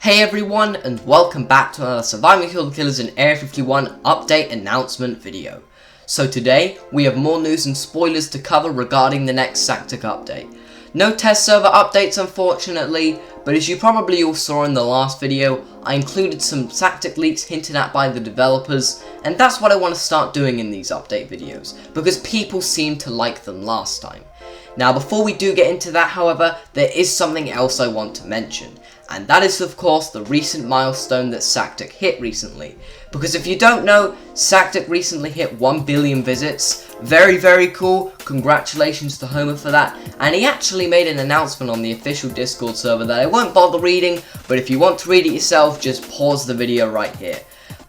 Hey everyone, and welcome back to another Surviving Kill the Killers in Area 51 update announcement video. So today, we have more news and spoilers to cover regarding the next Sactic update. No test server updates unfortunately, but as you probably all saw in the last video, I included some Sactic leaks hinted at by the developers, and that's what I want to start doing in these update videos, because people seemed to like them last time. Now before we do get into that however, there is something else I want to mention. And that is of course the recent milestone that Sactic hit recently. Because if you don't know, Sactic recently hit 1 billion visits. Very cool, congratulations to Homer for that. And he actually made an announcement on the official Discord server that I won't bother reading, but if you want to read it yourself, just pause the video right here.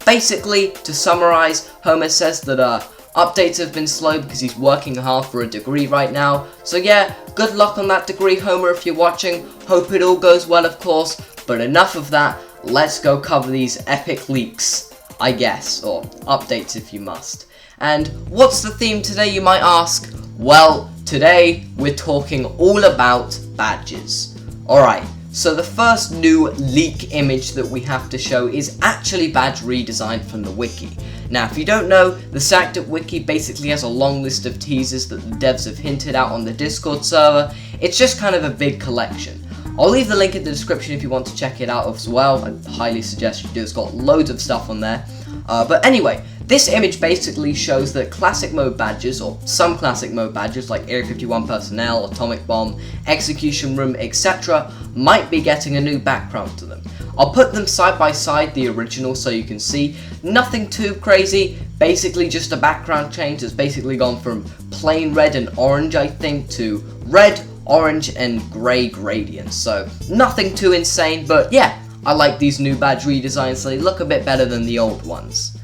Basically, to summarize, Homer says that updates have been slow because he's working hard for a degree right now. So yeah, good luck on that degree, Homer, if you're watching. Hope it all goes well, of course. But enough of that, let's go cover these epic leaks, I guess, or updates if you must. And what's the theme today, you might ask? Well, today we're talking all about badges. Alright. So the first new leak image that we have to show is actually badge redesign from the wiki. Now if you don't know, the Sactic wiki basically has a long list of teasers that the devs have hinted out on the Discord server. It's just kind of a big collection. I'll leave the link in the description if you want to check it out as well. I highly suggest you do, it's got loads of stuff on there. But anyway, this image basically shows that classic mode badges, or some classic mode badges like Area 51 Personnel, Atomic Bomb, Execution Room, etc. might be getting a new background to them. I'll put them side by side, the original, so you can see. Nothing too crazy, basically just a background change that's basically gone from plain red and orange, I think, to red, orange, and grey gradients. So nothing too insane, but yeah, I like these new badge redesigns, they look a bit better than the old ones.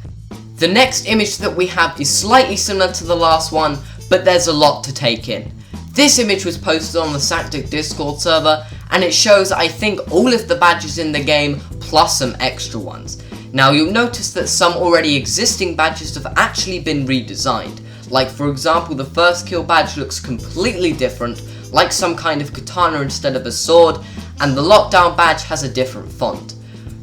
The next image that we have is slightly similar to the last one, but there's a lot to take in. This image was posted on the Sactic Discord server, and it shows, I think, all of the badges in the game, plus some extra ones. Now you'll notice that some already existing badges have actually been redesigned. Like for example, the first kill badge looks completely different, like some kind of katana instead of a sword, and the lockdown badge has a different font.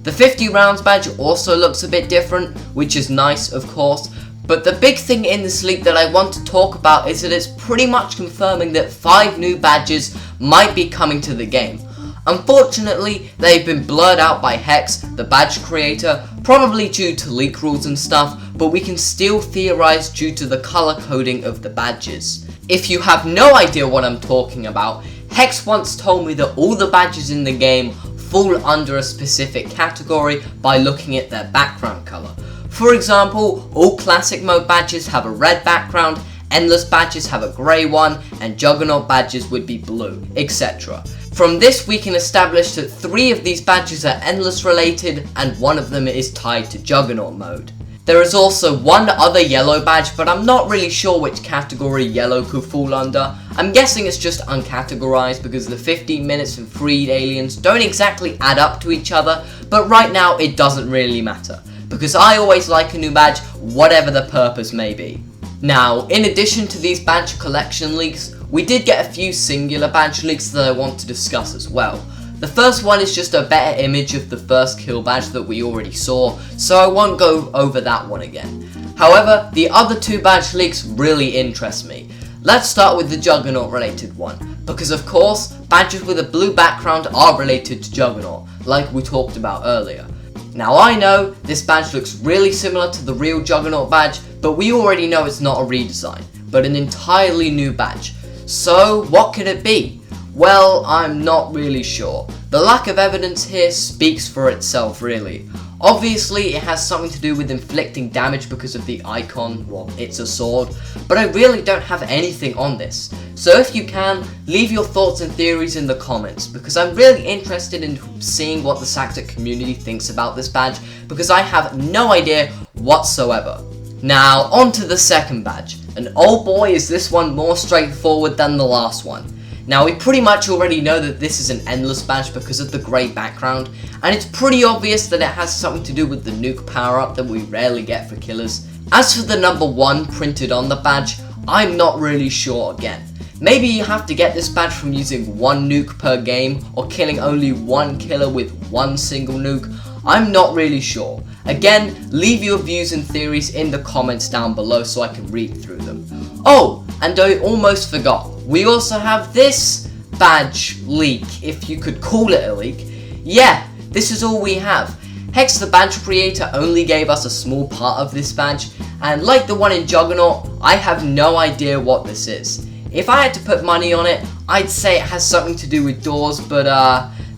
The 50 rounds badge also looks a bit different, which is nice of course, but the big thing in this leak that I want to talk about is that it's pretty much confirming that 5 new badges might be coming to the game. Unfortunately, they've been blurred out by Hex, the badge creator, probably due to leak rules and stuff, but we can still theorize due to the color coding of the badges. If you have no idea what I'm talking about, Hex once told me that all the badges in the game fall under a specific category by looking at their background color. For example, all classic mode badges have a red background, endless badges have a grey one, and juggernaut badges would be blue, etc. From this we can establish that 3 of these badges are endless related and 1 of them is tied to juggernaut mode. There is also 1 other yellow badge, but I'm not really sure which category yellow could fall under. I'm guessing it's just uncategorized because the 15 minutes and freed aliens don't exactly add up to each other, but right now it doesn't really matter, because I always like a new badge, whatever the purpose may be. Now, in addition to these badge collection leaks, we did get a few singular badge leaks that I want to discuss as well. The first one is just a better image of the first kill badge that we already saw, so I won't go over that one again. However, the other 2 badge leaks really interest me. Let's start with the Juggernaut related one, because of course, badges with a blue background are related to Juggernaut, like we talked about earlier. Now I know, this badge looks really similar to the real Juggernaut badge, but we already know it's not a redesign, but an entirely new badge. So, what could it be? Well, I'm not really sure. The lack of evidence here speaks for itself really. Obviously it has something to do with inflicting damage because of the icon, well it's a sword, but I really don't have anything on this. So if you can, leave your thoughts and theories in the comments, because I'm really interested in seeing what the Sactic community thinks about this badge, because I have no idea whatsoever. Now on to the second badge, and oh boy is this one more straightforward than the last one. Now we pretty much already know that this is an endless badge because of the grey background, and it's pretty obvious that it has something to do with the nuke power up that we rarely get for killers. As for the number 1 printed on the badge, I'm not really sure again. Maybe you have to get this badge from using 1 nuke per game, or killing only 1 killer with 1 single nuke. I'm not really sure. Again, leave your views and theories in the comments down below so I can read through them. Oh, and I almost forgot. We also have this badge leak, if you could call it a leak. Yeah, this is all we have. Hex the badge creator only gave us a small part of this badge, and like the one in Juggernaut, I have no idea what this is. If I had to put money on it, I'd say it has something to do with doors, but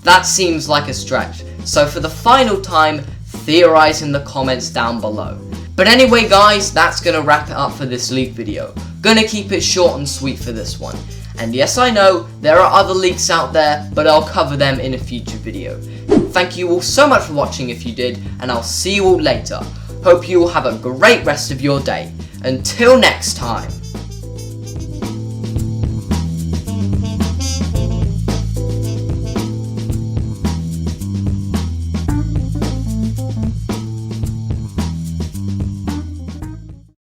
that seems like a stretch. So for the final time, theorize in the comments down below. But anyway guys, that's gonna wrap it up for this leak video. Gonna keep it short and sweet for this one. And yes, I know, there are other leaks out there, but I'll cover them in a future video. Thank you all so much for watching if you did, and I'll see you all later. Hope you all have a great rest of your day. Until next time.